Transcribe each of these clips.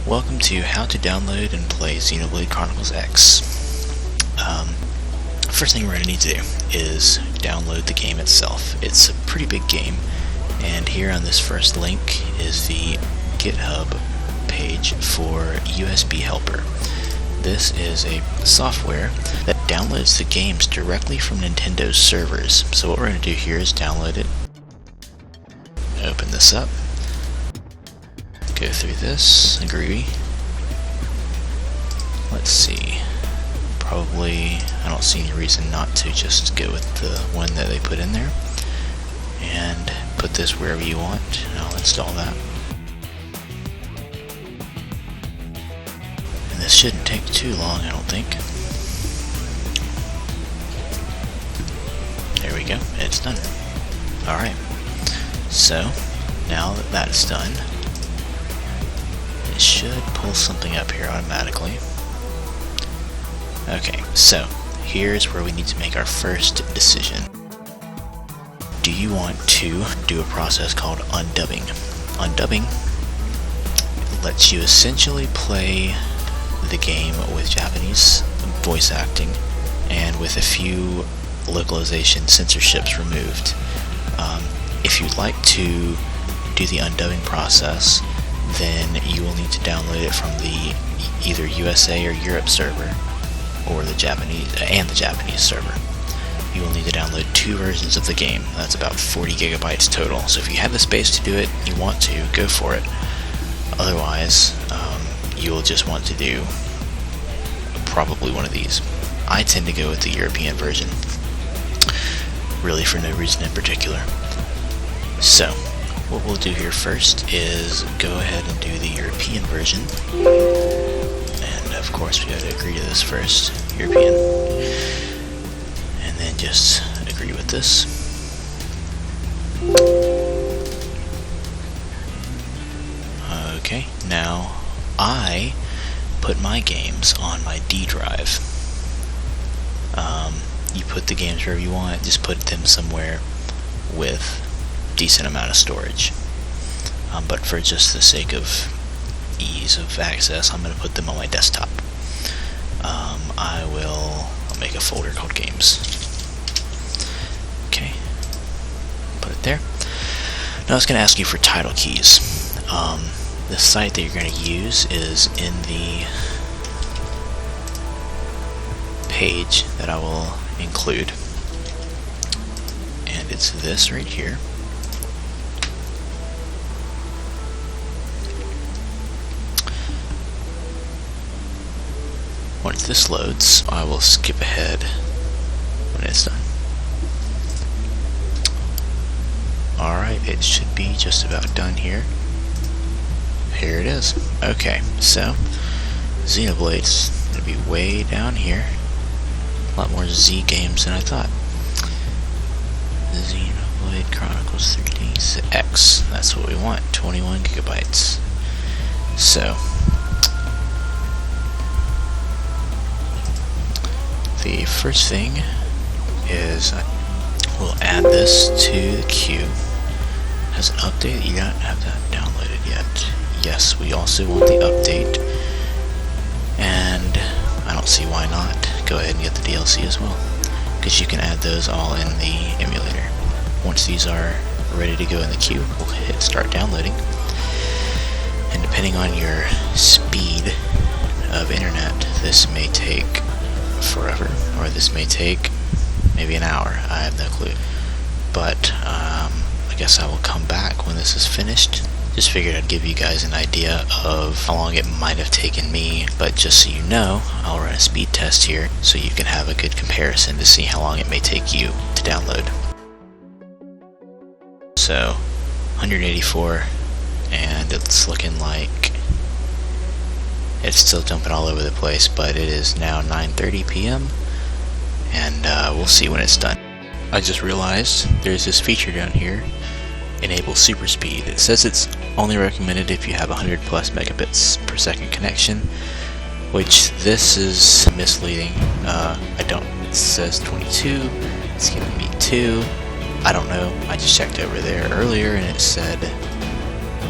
Welcome to how to download and play Xenoblade Chronicles X. First thing we're going to need to do is download the game itself. It's a pretty big game, and here on this first link is the GitHub page for USB Helper. This is a software that downloads the games directly from Nintendo's servers. So what we're going to do here is download it, open this up, go through this, agree. Let's see. Probably, I don't see any reason not to just go with the one that they put in there. And put this wherever you want. I'll install that. And this shouldn't take too long, I don't think. There we go, it's done. Alright. So, now that that's done, it should pull something up here automatically. Okay, so here's where we need to make our first decision. Do you want to do a process called undubbing? Undubbing lets you essentially play the game with Japanese voice acting and with a few localization censorships removed. If you'd like to do the undubbing process, then you will need to download it from the either USA or Europe server, or the Japanese server. You will need to download two versions of the game. That's about 40 gigabytes total. So if you have the space to do it, you want to, go for it. Otherwise, you will just want to do probably one of these. I tend to go with the European version, really for no reason in particular. So, what we'll do here first is go ahead and do the European version. And of course we have to agree to this first, European. And then just agree with this. Okay, now I put my games on my D drive. You put the games wherever you want, just put them somewhere with decent amount of storage. But for just the sake of ease of access, I'm going to put them on my desktop. I'll make a folder called games. Okay, put it there. Now it's going to ask you for title keys. The site that you're going to use is in the page that I will include, and it's this right here. Once this loads, I will skip ahead when it's done. Alright, it should be just about done here. Here it is. Okay, so Xenoblade's going to be way down here. A lot more Z games than I thought. Xenoblade Chronicles 3D X. That's what we want, 21 gigabytes. So, the first thing is we'll add this to the queue. Has an update. You don't have that downloaded yet. Yes, we also want the update, and I don't see why not. Go ahead and get the DLC as well, because you can add those all in the emulator. Once these are ready to go in the queue, we'll hit start downloading, and depending on your speed of internet, this may take forever, or this may take maybe an hour. I have no clue, but I guess I will come back when this is finished. Just figured I'd give you guys an idea of how long it might have taken me, but just so you know, I'll run a speed test here so you can have a good comparison to see how long it may take you to download. So 184, and it's looking like it's still jumping all over the place, but it is now 9:30 p.m. and we'll see when it's done. I just realized there's this feature down here, enable super speed. It says it's only recommended if you have 100 plus megabits per second connection, which this is misleading. I don't. It says 22. It's giving me 2. I don't know. I just checked over there earlier and it said,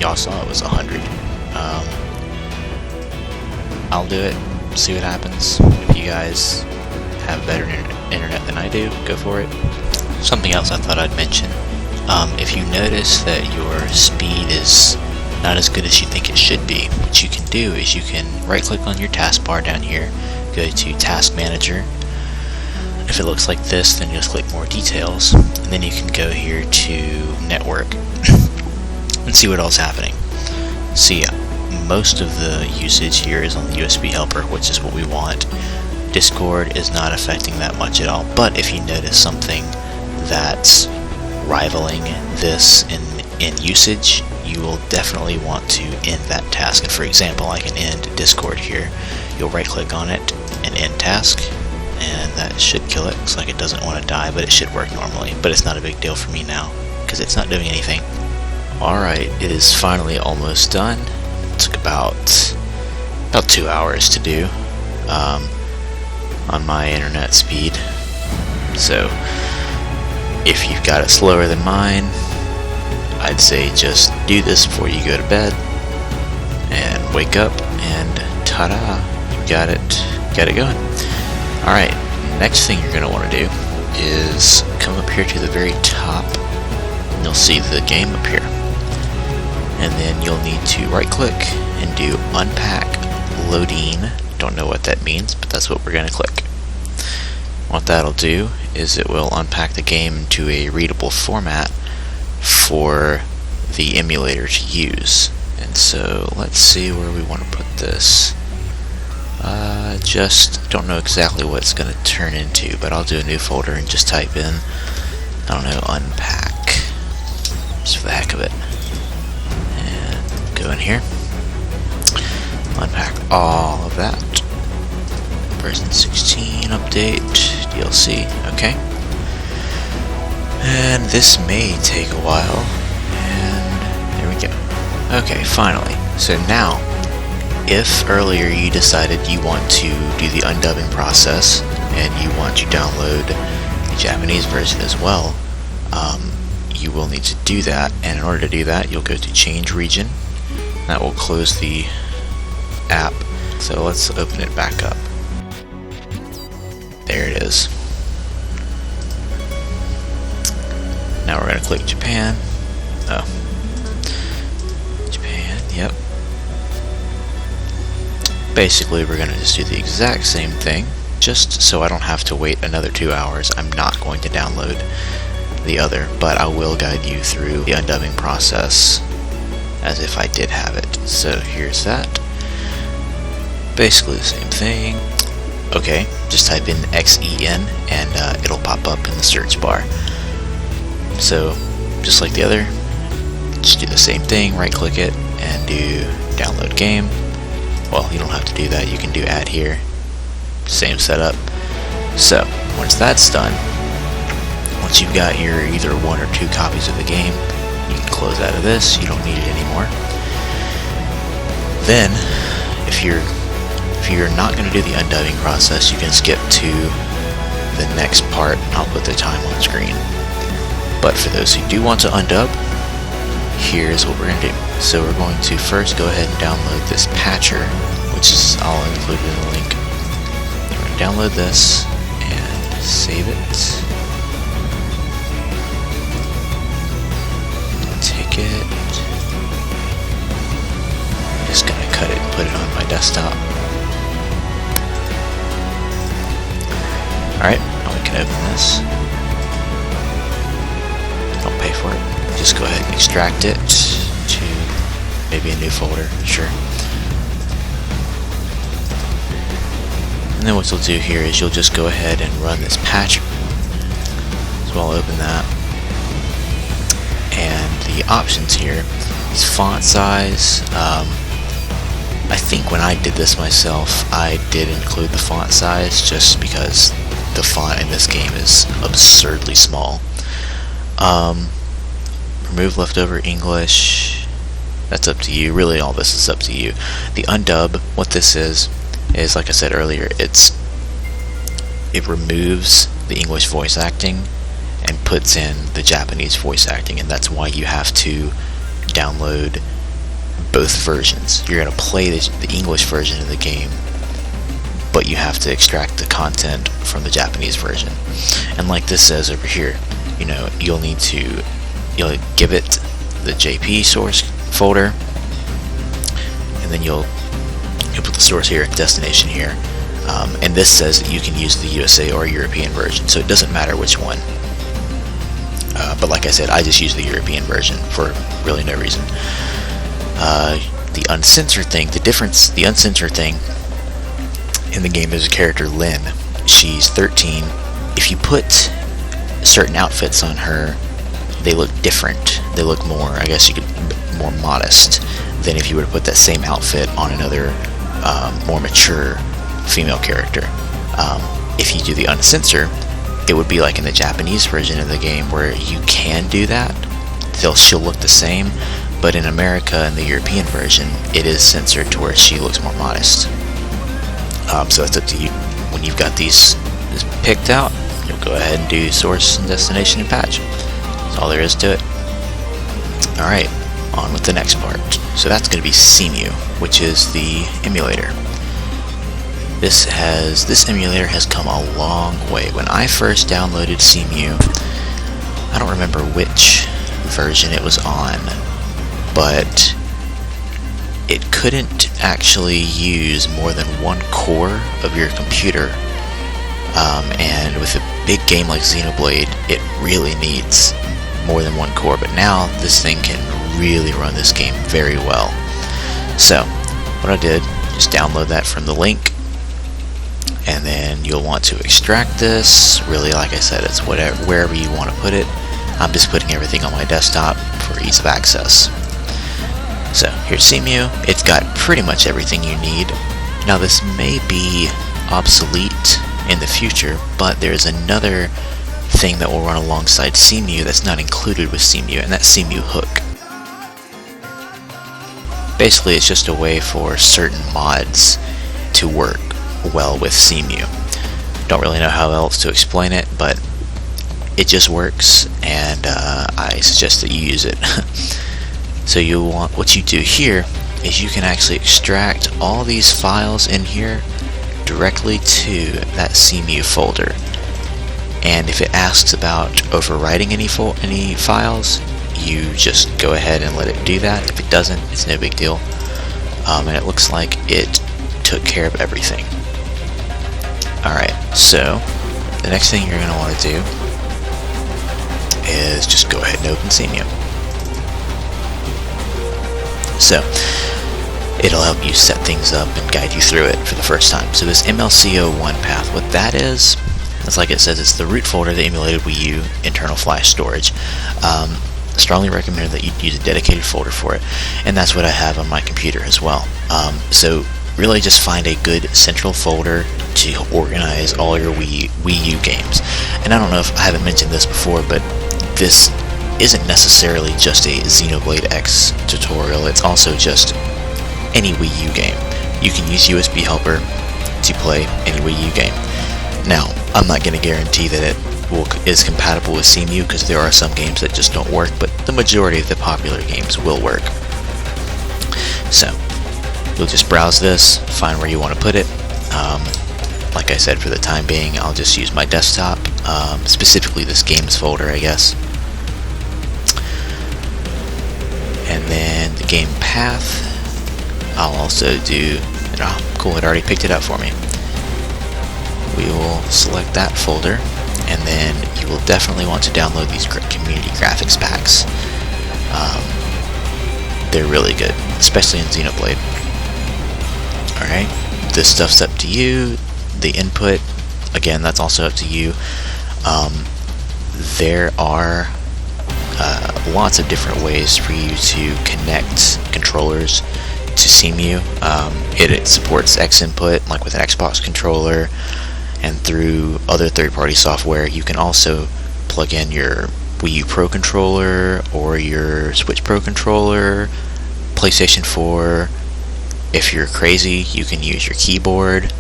y'all saw it was 100. I'll do it, see what happens. If you guys have better internet than I do, go for it. Something else I thought I'd mention. If you notice that your speed is not as good as you think it should be, what you can do is you can right click on your taskbar down here, go to Task Manager. If it looks like this, then you just click More Details, and then you can go here to Network and see what else is happening. See, most of the usage here is on the USB helper, which is what we want. Discord is not affecting that much at all, but if you notice something that's rivaling this in usage, you will definitely want to end that task. And for example, I can end Discord here. You'll right click on it and end task, and that should kill it. Looks like it doesn't want to die, but it should work normally. But it's not a big deal for me now because it's not doing anything. Alright, it is finally almost done. It took about 2 hours to do on my internet speed. So if you've got it slower than mine, I'd say just do this before you go to bed and wake up, and ta-da, you got it going. Alright, next thing you're going to want to do is come up here to the very top, and you'll see the game up here. And then you'll need to right click and do Unpack Loading. Don't know what that means, but that's what we're going to click. What that'll do is it will unpack the game into a readable format for the emulator to use. And so let's see where we want to put this. Just don't know exactly what it's going to turn into, but I'll do a new folder and just type in, I don't know, unpack, just for the heck of it. And go in here, unpack all of that. Version 16 update, DLC, okay. And this may take a while, and there we go. Okay, finally. So now, if earlier you decided you want to do the undubbing process, and you want to download the Japanese version as well, you will need to do that, and in order to do that, you'll go to Change Region. That will close the app, so let's open it back up. There it is. Now we're going to click Japan. Oh. Japan, yep. Basically, we're going to just do the exact same thing. Just so I don't have to wait another 2 hours, I'm not going to download the other, but I will guide you through the undubbing process as if I did have it. So here's that. Basically the same thing. Okay, just type in XEN and it'll pop up in the search bar. So, just like the other, just do the same thing, right click it, and do download game. Well, you don't have to do that, you can do add here. Same setup. So, once that's done, once you've got your either 1 or 2 copies of the game, you can close out of this, you don't need it anymore. Then, if you're not going to do the undubbing process, you can skip to the next part, and I'll put the time on screen. But for those who do want to undub, here's what we're going to do. So we're going to first go ahead and download this patcher, which is all included in the link. We're going to download this and save it. Take it. I'm just going to cut it and put it on my desktop. Alright, now we can open this. Don't pay for it. Just go ahead and extract it to maybe a new folder, sure. And then what you'll do here is you'll just go ahead and run this patch. So I'll open that. And the options here is font size. I think when I did this myself, I did include the font size just because the font in this game is absurdly small. Remove leftover English. That's up to you. Really, all this is up to you. The undub, what this is like I said earlier, it removes the English voice acting and puts in the Japanese voice acting, and that's why you have to download both versions. You're going to play the English version of the game, but you have to extract the content from the Japanese version. And like this says over here, you know, you'll give it the JP source folder, and then you'll put the source here, destination here, and this says that you can use the USA or European version, so it doesn't matter which one. But like I said, I just use the European version for really no reason. The uncensored thing, the uncensored thing in the game, there's a character, Lynn. She's 13. If you put certain outfits on her, they look different. They look more, I guess you could, more modest than if you were to put that same outfit on another more mature female character. If you do the uncensor, it would be like in the Japanese version of the game where you can do that. She'll look the same, but in America and the European version, it is censored to where she looks more modest. So it's up to you. When you've got these picked out, you'll go ahead and do source and destination and patch. That's all there is to it. Alright, on with the next part. So that's going to be Cemu, which is the emulator. This emulator has come a long way. When I first downloaded Cemu, I don't remember which version it was on, but it couldn't actually use more than one core of your computer. And with a big game like Xenoblade, it really needs more than one core, but now this thing can really run this game very well. So what I did, just download that from the link, and then you'll want to extract this. Really, like I said, it's wherever you want to put it. I'm just putting everything on my desktop for ease of access. So here's Cemu. It's got pretty much everything you need. Now this may be obsolete in the future, but there's another thing that will run alongside Cemu that's not included with Cemu, and that's Cemu Hook. Basically, it's just a way for certain mods to work well with Cemu. Don't really know how else to explain it, but it just works, and I suggest that you use it. So what you do here is you can actually extract all these files in here directly to that Cemu folder. And if it asks about overwriting any files, you just go ahead and let it do that. If it doesn't, it's no big deal. And it looks like it took care of everything. Alright, so the next thing you're going to want to do is just go ahead and open Cemu. So it'll help you set things up and guide you through it for the first time. So this MLC01 path, what that is, it's like it says, it's the root folder of the emulated Wii U internal flash storage. Strongly recommend that you use a dedicated folder for it, and that's what I have on my computer as well. So really just find a good central folder to organize all your Wii U games. And I don't know if I haven't mentioned this before, but this isn't necessarily just a Xenoblade X tutorial, it's also just any Wii U game. You can use USB Helper to play any Wii U game. Now, I'm not going to guarantee that it is compatible with Cemu, because there are some games that just don't work, but the majority of the popular games will work. So, you'll just browse this, find where you want to put it. Like I said, for the time being, I'll just use my desktop, specifically this games folder, I guess. And then the game path, I'll also do, oh cool, it already picked it up for me. We will select that folder, and then you will definitely want to download these community graphics packs. They're really good, especially in Xenoblade. Alright, this stuff's up to you. The input, again, that's also up to you. There are lots of different ways for you to connect controllers to Cemu. It supports X input, like with an Xbox controller, and through other third-party software. You can also plug in your Wii U Pro controller or your Switch Pro controller, PlayStation 4. If you're crazy, you can use your keyboard.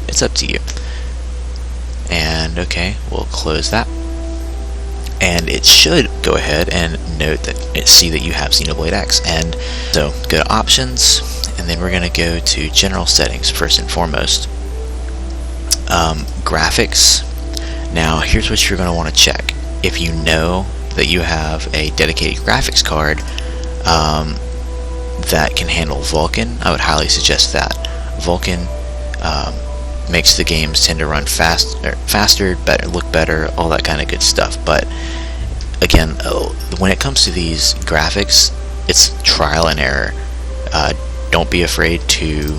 It's up to you. And okay, we'll close that. and it should go ahead and note that see that you have Xenoblade X. And so go to options, and then we're going to go to general settings first and foremost. Graphics. Now here's what you're going to want to check. If you know that you have a dedicated graphics card that can handle Vulkan, I would highly suggest that. Vulkan makes the games tend to run faster, better, look better, all that kind of good stuff. But again, when it comes to these graphics, it's trial and error. Don't be afraid to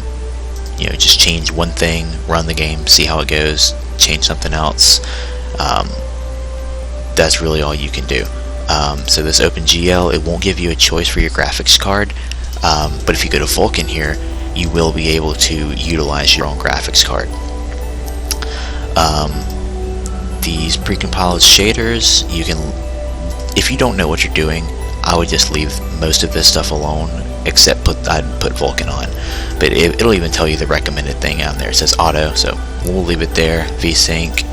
just change one thing, run the game, see how it goes, change something else. That's really all you can do. So this OpenGL, it won't give you a choice for your graphics card, but if you go to Vulkan here, you will be able to utilize your own graphics card. These precompiled shaders, you can, if you don't know what you're doing, I would just leave most of this stuff alone, except I'd put Vulkan on. But it'll even tell you the recommended thing on there. It says auto, so we'll leave it there. VSync,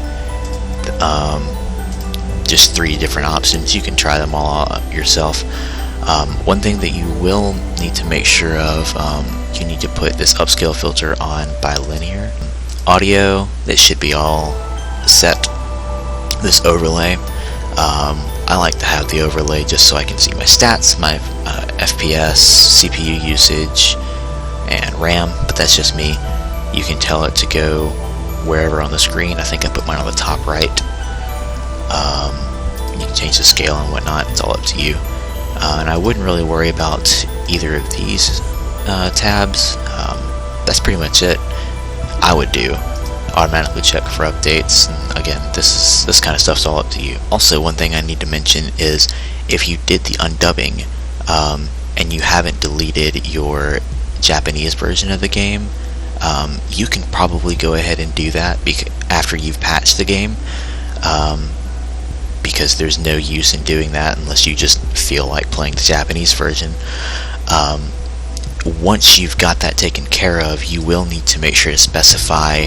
just 3 different options. You can try them all out yourself. One thing that you will need to make sure of, you need to put this upscale filter on bilinear. Audio, this should be all set. This overlay, I like to have the overlay just so I can see my stats, my FPS, CPU usage, and RAM, but that's just me. You can tell it to go wherever on the screen. I think I put mine on the top right. You can change the scale and whatnot, it's all up to you. And I wouldn't really worry about either of these tabs. That's pretty much it. I would do automatically check for updates, and again, this kind of stuff's all up to you. Also, one thing I need to mention is if you did the undubbing and you haven't deleted your Japanese version of the game, you can probably go ahead and do that after you've patched the game, because there's no use in doing that unless you just feel like playing the Japanese version. Once you've got that taken care of, you will need to make sure to specify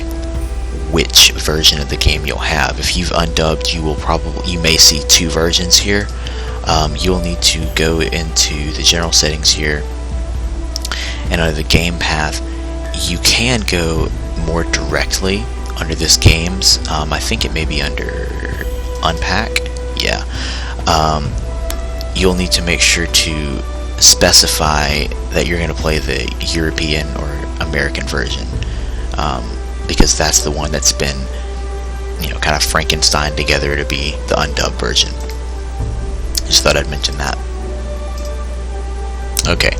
which version of the game you'll have. If you've undubbed, you may see 2 versions here. You'll need to go into the general settings here, and under the game path, you can go more directly under this games. I think it may be under unpack. Yeah. You'll need to make sure to specify that you're going to play the European or American version, because that's the one that's been kind of Frankenstein together to be the undubbed version. Just thought I'd mention that. Okay,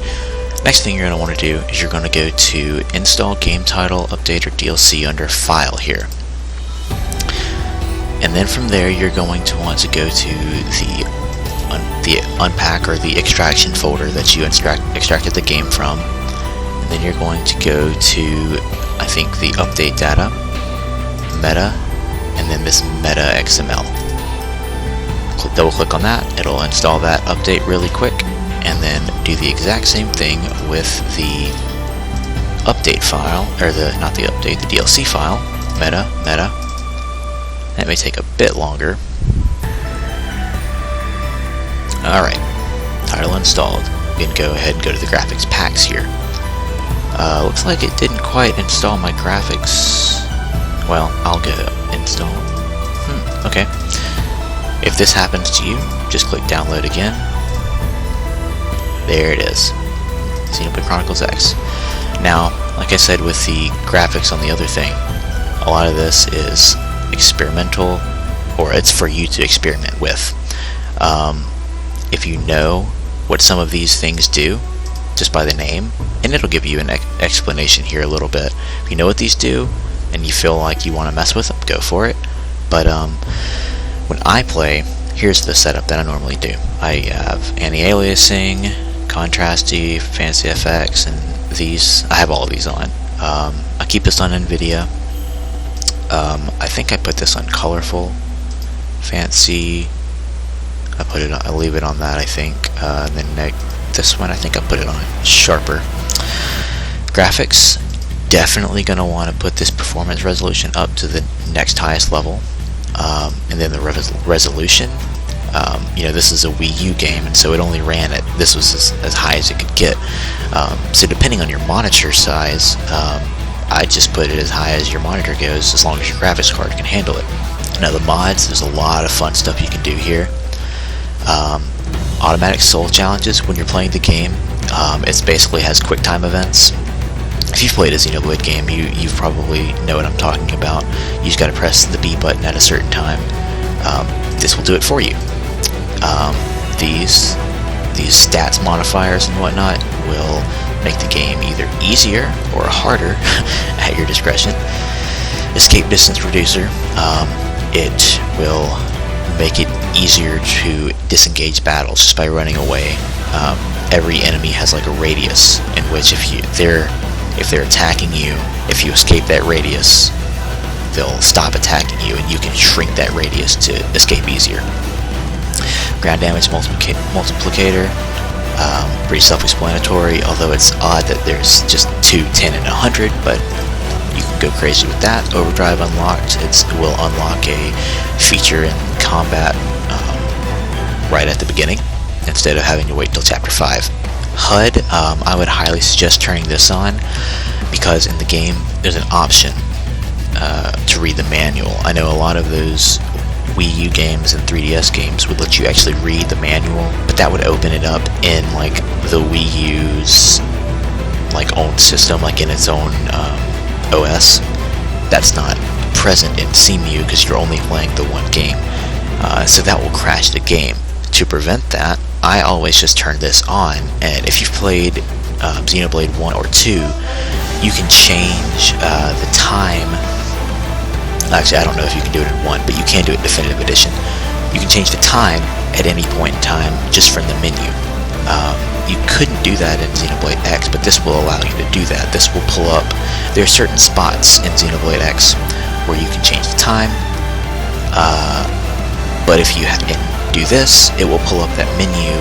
next thing you're going to want to do is you're going to go to install game title, update, or DLC under file here, and then from there you're going to want to go to the unpack or the extraction folder that you extracted the game from, and then you're going to go to, I think, the update data, meta, and then this meta XML. Double click on that, it'll install that update really quick, and then do the exact same thing with the update file, or the DLC file, meta. That may take a bit longer. Alright, title installed. You can go ahead and go to the graphics packs here. Looks like it didn't quite install my graphics. Well, I'll go install. Okay. If this happens to you, just click download again. There it is. Xenoblade Chronicles X. Now, like I said with the graphics on the other thing, a lot of this is experimental, or it's for you to experiment with. If you know what some of these things do, just by the name, and it'll give you an explanation here a little bit. If you know what these do, and you feel like you want to mess with them, go for it. But when I play, here's the setup that I normally do. I have anti-aliasing, contrasty, fancy FX, and these. I have all of these on. I keep this on NVIDIA. I think I put this on colorful, fancy. I leave it on that, I think. Then this one, I think I put it on sharper. Graphics, definitely going to want to put this performance resolution up to the next highest level. And then the resolution, This is a Wii U game, and so it only ran at, this was as high as it could get. So depending on your monitor size, I just put it as high as your monitor goes, as long as your graphics card can handle it. Now the mods, there's a lot of fun stuff you can do here. Automatic soul challenges when you're playing the game. It basically has quick time events. If you've played a Xenoblade game, you probably know what I'm talking about. You just gotta press the B button at a certain time. This will do it for you. These stats modifiers and whatnot will make the game either easier or harder at your discretion. Escape distance reducer. It will make it easier to disengage battles just by running away. Every enemy has like a radius in which if they're attacking you, if you escape that radius, they'll stop attacking you, and you can shrink that radius to escape easier. Ground damage multiplicator, pretty self-explanatory, although it's odd that there's just 2, 10, and 100, but you can go crazy with that. Overdrive unlocked. It will unlock a feature in combat right at the beginning, instead of having to wait till chapter 5. HUD, I would highly suggest turning this on, because in the game there's an option to read the manual. I know a lot of those Wii U games and 3DS games would let you actually read the manual, but that would open it up in like the Wii U's like own system, like in its own OS. That's not present in Cemu because you're only playing the one game, so that will crash the game. To prevent that, I always just turn this on, and if you've played Xenoblade 1 or 2, you can change the time. Actually, I don't know if you can do it in 1, but you can do it in Definitive Edition. You can change the time at any point in time just from the menu. You couldn't do that in Xenoblade X, but this will allow you to do that. This will pull up, there are certain spots in Xenoblade X where you can change the time, but if you do this, it will pull up that menu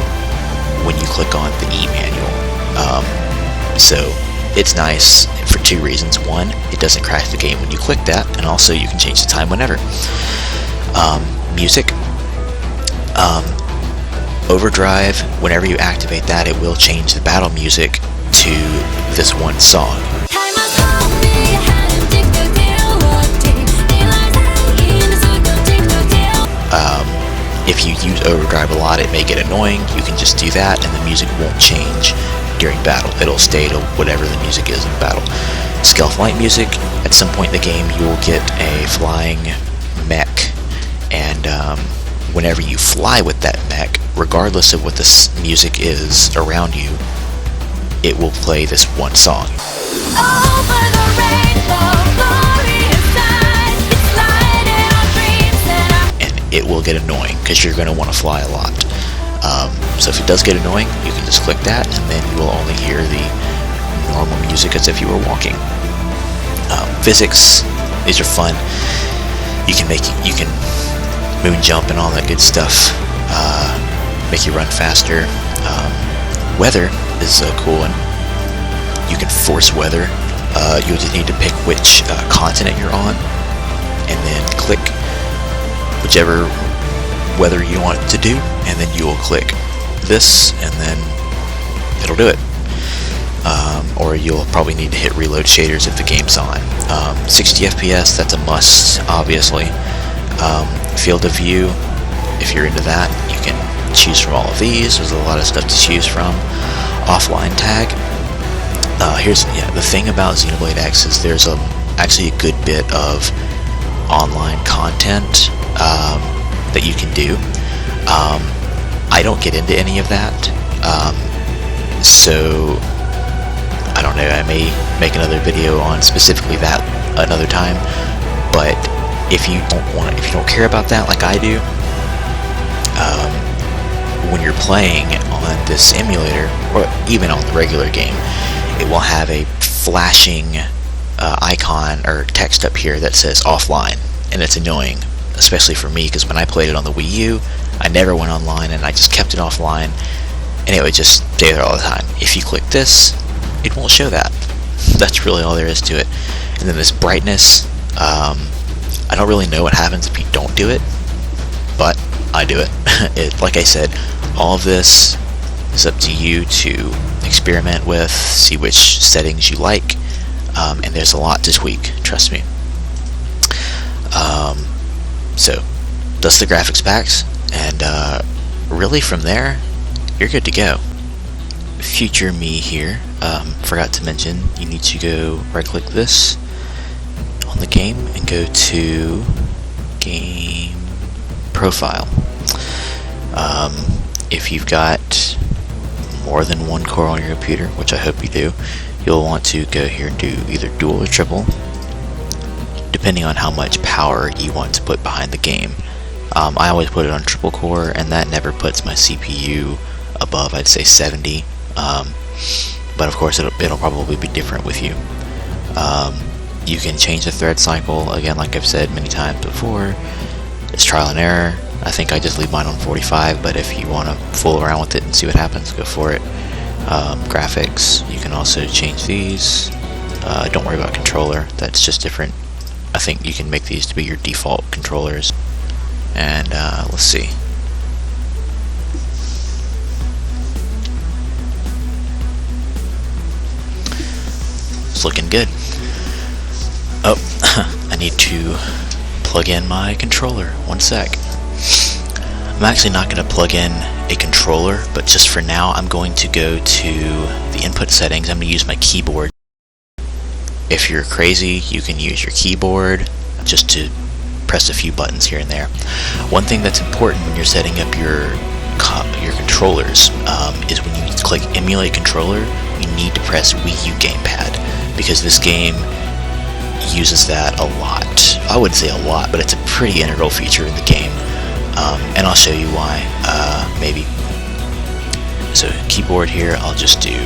when you click on the e-manual. So it's nice for 2 reasons. One, it doesn't crash the game when you click that, and also you can change the time whenever. Music. Overdrive, whenever you activate that, it will change the battle music to this one song. If you use overdrive a lot, it may get annoying. You can just do that, and the music won't change during battle. It'll stay to whatever the music is in battle. Scale flight music. At some point in the game, you will get a flying mech, and whenever you fly with that mech, regardless of what the music is around you, it will play this one song. Over the rainbow, glory inside, it's lighting our dreams and it will get annoying because you're going to want to fly a lot. So if it does get annoying, you can just click that, and then you will only hear the normal music as if you were walking. Physics, these are fun. You can moon jump and all that good stuff. Make you run faster. Weather is a cool one. You can force weather. You just need to pick which continent you're on, and then click whichever weather you want it to do, and then you will click this, and then it'll do it. Or you'll probably need to hit reload shaders if the game's on. 60 FPS, that's a must, obviously. Field of view, if you're into that, you can choose from all of these. There's a lot of stuff to choose from. Offline tag. Here's the thing about Xenoblade X is there's actually a good bit of online content that you can do. I don't get into any of that, so I don't know, I may make another video on specifically that another time, but if you don't care about that like I do, when you're playing on this emulator, or even on the regular game, it will have a flashing icon or text up here that says offline, and it's annoying, especially for me, because when I played it on the Wii U, I never went online, and I just kept it offline, and it would just stay there all the time. If you click this, it won't show that. That's really all there is to it. And then this brightness, I don't really know what happens if you don't do it, but I do it. Like I said, all of this is up to you to experiment with, see which settings you like, and there's a lot to tweak, trust me. So dust the graphics packs, and really from there, you're good to go. Future me here, forgot to mention, you need to go right click this on the game and go to game profile. If you've got more than one core on your computer, which I hope you do, you'll want to go here and do either dual or triple, depending on how much power you want to put behind the game. I always put it on triple core, and that never puts my CPU above, I'd say, 70. But of course it'll probably be different with you. You can change the thread cycle, again, like I've said many times before. It's trial and error. I think I just leave mine on 45, but if you want to fool around with it and see what happens, go for it. Graphics, you can also change these. Don't worry about controller, that's just different. I think you can make these to be your default controllers. And let's see. It's looking good. Oh, I need to plug in my controller. One sec. I'm actually not going to plug in a controller, but just for now I'm going to go to the input settings. I'm going to use my keyboard. If you're crazy, you can use your keyboard just to press a few buttons here and there. One thing that's important when you're setting up your controllers is when you click emulate controller, you need to press Wii U gamepad, because this game uses that a lot. I wouldn't say a lot, but it's a pretty integral feature in the game, and I'll show you why, maybe. So keyboard here, I'll just do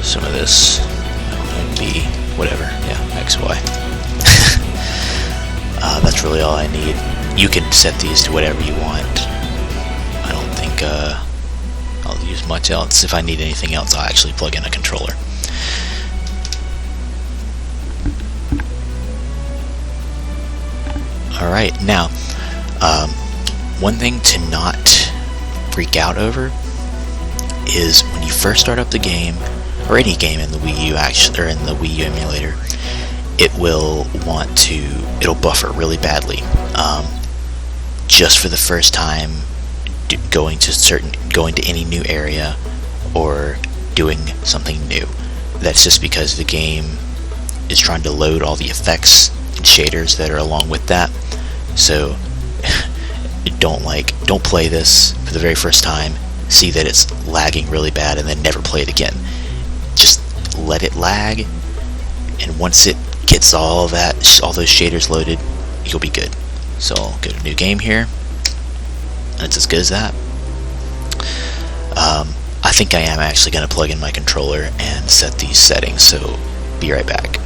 some of this, B, whatever, yeah, X, Y. That's really all I need. You can set these to whatever you want. I don't think I'll use much else. If I need anything else, I'll actually plug in a controller. Alright, now, one thing to not freak out over is when you first start up the game, or any game in the Wii U actually, or in the Wii U emulator, it'll buffer really badly. Just for the first time going to any new area or doing something new. That's just because the game is trying to load all the effects and shaders that are along with that. So don't play this for the very first time, see that it's lagging really bad, and then never play it again. Just let it lag, and once it gets all those shaders loaded, you'll be good. So I'll go to new game here, and it's as good as that. I think I am actually going to plug in my controller and set these settings, so be right back.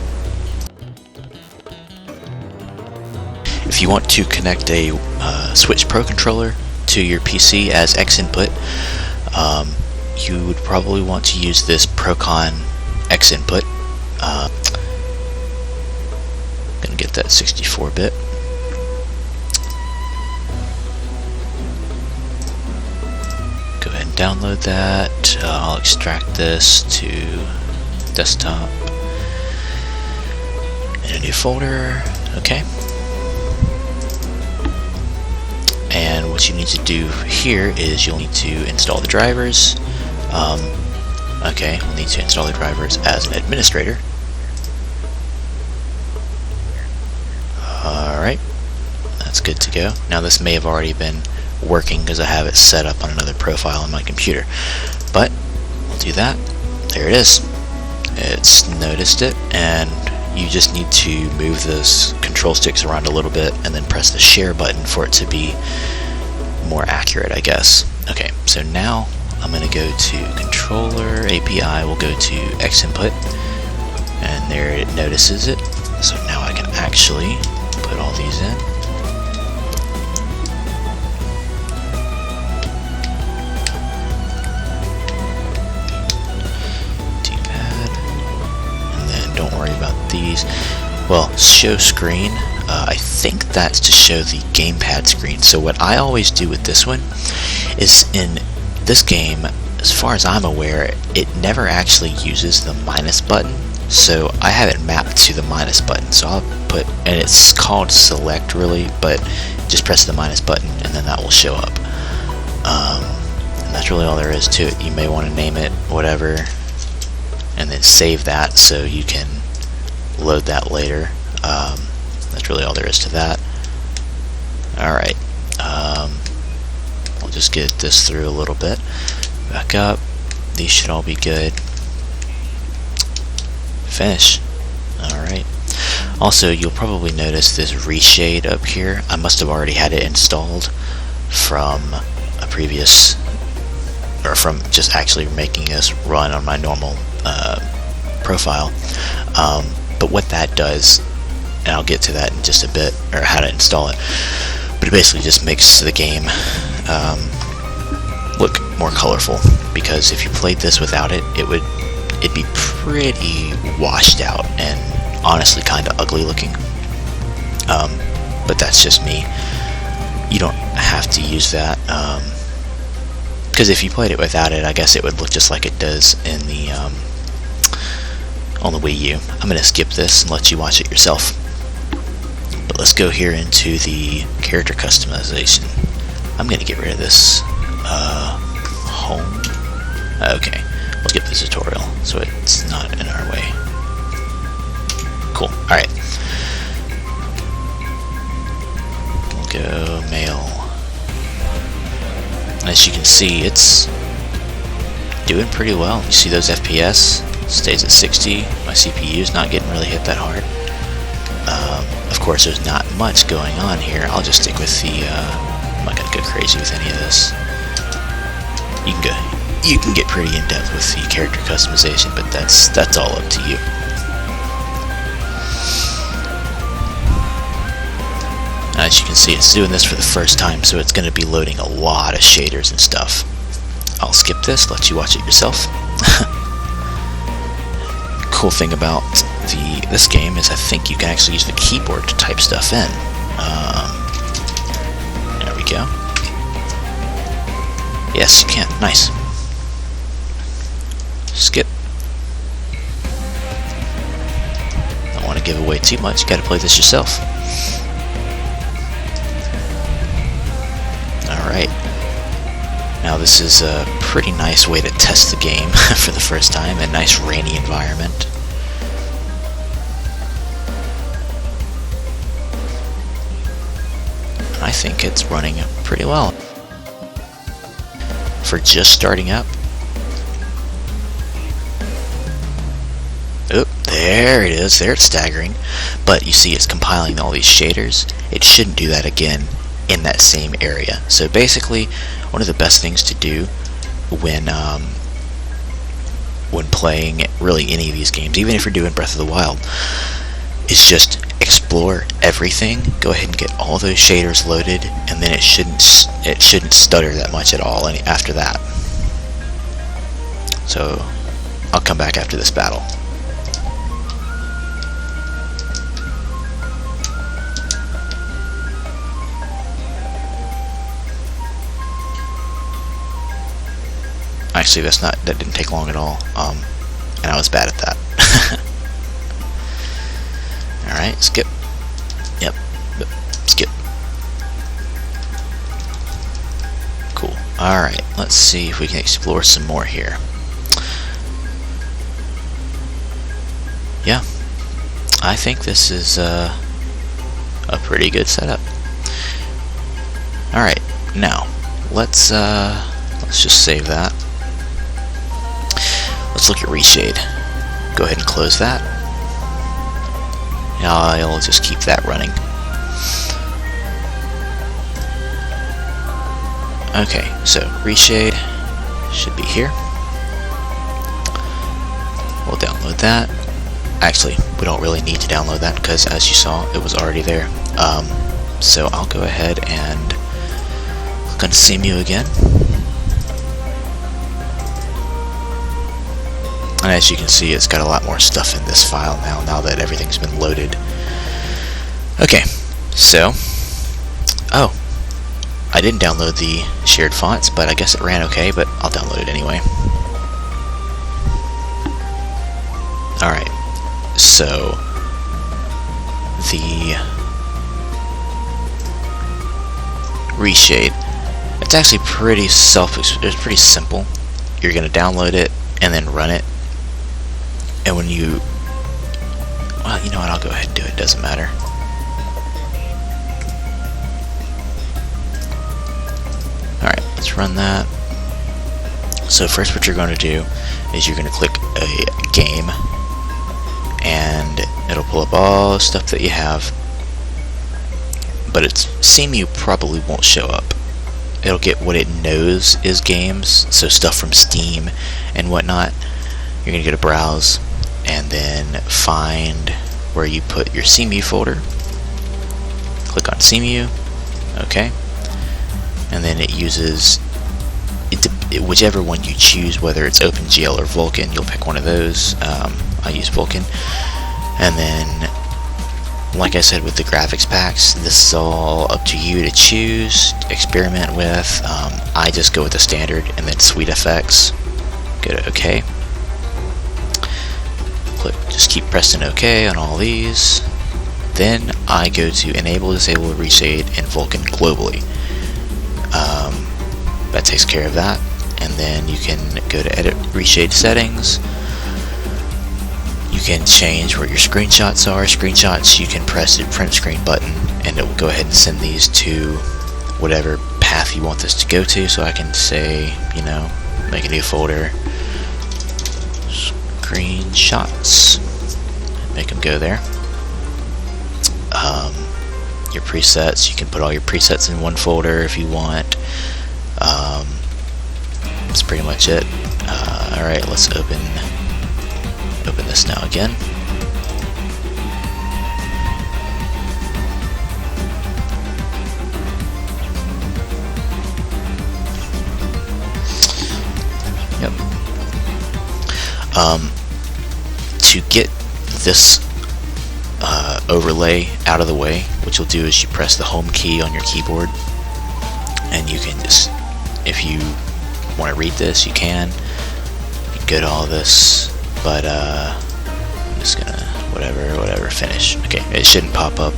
If you want to connect a Switch Pro controller to your PC as X input, you would probably want to use this Procon X input. Gonna get that 64-bit. Go ahead and download that. I'll extract this to desktop in a new folder. Okay. And what you need to do here is you'll need to install the drivers. Okay, we'll need to install the drivers as an administrator. Alright, that's good to go. Now this may have already been working because I have it set up on another profile on my computer. But we'll do that. There it is. It's noticed it, and you just need to move those control sticks around a little bit and then press the share button for it to be more accurate, I guess. Okay, so now I'm going to go to controller API, we'll go to X input, and there it notices it. So now I can actually put all these in. D-pad, and then don't worry about these. Well, show screen, I think that's to show the gamepad screen. So what I always do with this one is, in this game, as far as I'm aware, it never actually uses the minus button. So I have it mapped to the minus button. So I'll put, and it's called select really, but just press the minus button and then that will show up. And that's really all there is to it. You may want to name it whatever, and then save that so you can load that later. That's really all there is to that. Alright, we'll just get this through a little bit. Back up. These should all be good. Finish. Alright. Also, you'll probably notice this ReShade up here. I must have already had it installed from a previous, or from just actually making this run on my normal profile. But what that does, and I'll get to that in just a bit, or how to install it, but it basically just makes the game look more colorful, because if you played this without it, it'd be pretty washed out and honestly kind of ugly looking. But that's just me. You don't have to use that, because if you played it without it, I guess it would look just like it does in the on the Wii U. I'm going to skip this and let you watch it yourself. But let's go here into the character customization. I'm going to get rid of this home. Okay, we'll skip the tutorial so it's not in our way. Cool. Alright. We'll go male. And as you can see, it's doing pretty well. You see those FPS? Stays at 60. My CPU is not getting really hit that hard. Of course, there's not much going on here. I'll just stick with the. I'm not gonna go crazy with any of this. You can get pretty in depth with the character customization, but that's all up to you. As you can see, it's doing this for the first time, so it's going to be loading a lot of shaders and stuff. I'll skip this, let you watch it yourself. Cool thing about this game is I think you can actually use the keyboard to type stuff in. There we go. Yes, you can. Nice. Skip. Don't want to give away too much. You got to play this yourself. Alright. Now this is a pretty nice way to test the game for the first time. A nice rainy environment. I think it's running pretty well. For just starting up. Oop, there it is. There it's staggering. But you see it's compiling all these shaders. It shouldn't do that again in that same area. So basically, one of the best things to do when playing really any of these games, even if you're doing Breath of the Wild, is just explore everything. Go ahead and get all those shaders loaded, and then it shouldn't stutter that much at all after that. So I'll come back after this battle. Actually, that didn't take long at all, and I was bad at that. Alright, skip. Yep, skip. Cool. Alright, let's see if we can explore some more here. Yeah, I think this is a pretty good setup. Alright, now, let's just save that. Let's look at ReShade. Go ahead and close that. I'll just keep that running. Okay, so ReShade should be here. We'll download that. Actually, we don't really need to download that because, as you saw, it was already there. So I'll go ahead and click on Cemu again. And as you can see, it's got a lot more stuff in this file now that everything's been loaded. Okay, So, oh, I didn't download the shared fonts, but I guess it ran okay, but I'll download it anyway. Alright, so the ReShade, it's actually it's pretty simple. You're going to download it and then run it, and when you, well, you know what, I'll go ahead and do it, doesn't matter. Alright, let's run that. So first what you're going to do is you're going to click a game, and it'll pull up all the stuff that you have, but its Cemu probably won't show up. It'll get what it knows is games, so stuff from Steam and whatnot. You're going to go to Browse, and then find where you put your Cemu folder. Click on Cemu, okay, and then it uses whichever one you choose, whether it's OpenGL or Vulkan. You'll pick one of those. I use Vulkan. And then, like I said with the graphics packs, this is all up to you to choose, experiment with. I just go with the standard and then sweet effects. Go to OK. Just keep pressing OK on all these. Then I go to enable, disable, ReShade, and Vulkan globally. That takes care of that. And then you can go to edit ReShade settings. You can change where your screenshots are. Screenshots, you can press the print screen button and it will go ahead and send these to whatever path you want this to go to. So I can say, you know, make a new folder, screenshots, make them go there. Your presets, you can put all your presets in one folder if you want. That's pretty much it. Alright, let's open this now again. Yep. To get this overlay out of the way, what you'll do is you press the home key on your keyboard, and you can just, if you want to read this, you can go to all this, but I'm just gonna whatever finish. Okay, it shouldn't pop up.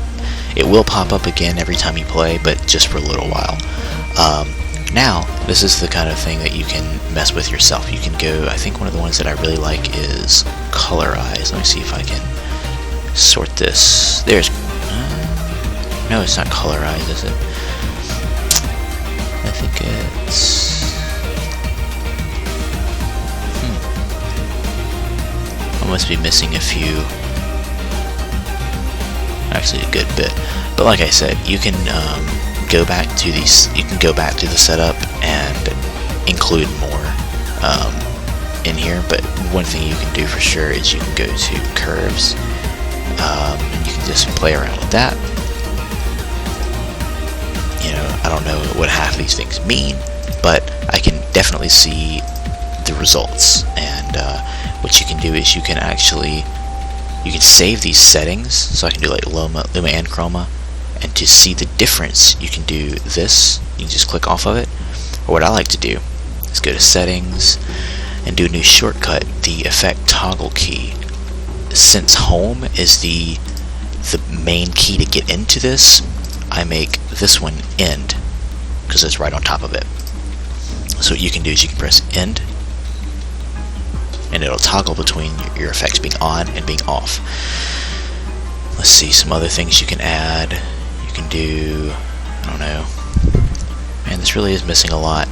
It will pop up again every time you play, but just for a little while. Now this is the kind of thing that you can mess with yourself. You can go, I think one of the ones that I really like is colorize. Let me see if I can sort this. There's no, it's not colorize, is it? I think it's I must be missing a few, actually a good bit, but like I said, you can go back to these, you can go back to the setup and include more in here, but one thing you can do for sure is you can go to curves, and you can just play around with that. You know, I don't know what half of these things mean, but I can definitely see the results. And what you can do is you can save these settings, so I can do like Luma and Chroma, and to see the difference you can do this, you can just click off of it. Or what I like to do is go to settings and do a new shortcut, the effect toggle key. Since home is the main key to get into this, I make this one end because it's right on top of it. So what you can do is you can press end, and it'll toggle between your effects being on and being off. Let's see, some other things you can add. You can do, I don't know. Man, this really is missing a lot.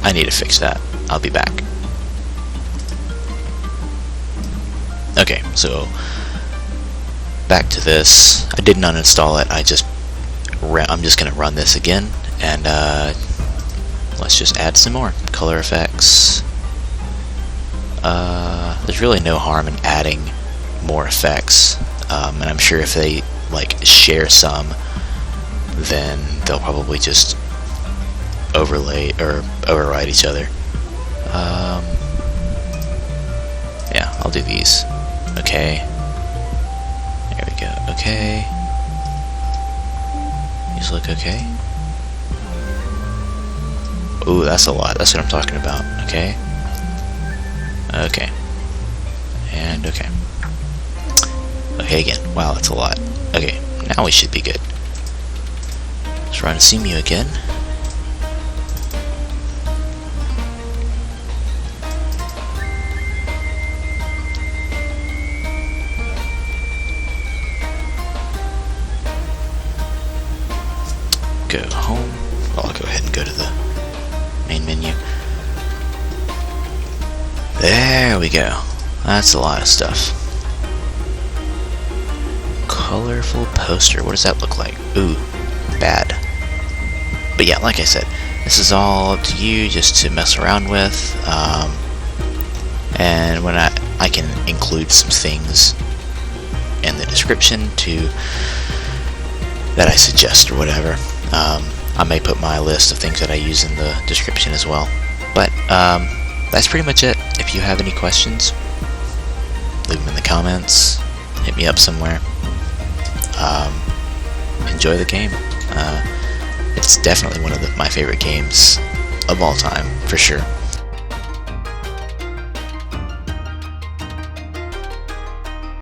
I need to fix that. I'll be back. Okay, so back to this. I didn't uninstall it. I'm just gonna run this again, and let's just add some more color effects. There's really no harm in adding more effects, and I'm sure if they like share some, then they'll probably just overlay or override each other. Yeah, I'll do these. Okay. okay. These look okay. Ooh, that's a lot. That's what I'm talking about. Okay. Okay. And okay. Okay again. Wow, that's a lot. Okay, now we should be good. Let's run Cemu again. Go home. Well, I'll go ahead and go to the main menu. There we go. That's a lot of stuff. Colorful poster. What does that look like? Ooh, bad. But yeah, like I said, this is all up to you just to mess around with. And when I can include some things in the description that I suggest or whatever. I may put my list of things that I use in the description as well. But that's pretty much it. If you have any questions, leave them in the comments. Hit me up somewhere. Enjoy the game. It's definitely one of my favorite games of all time, for sure.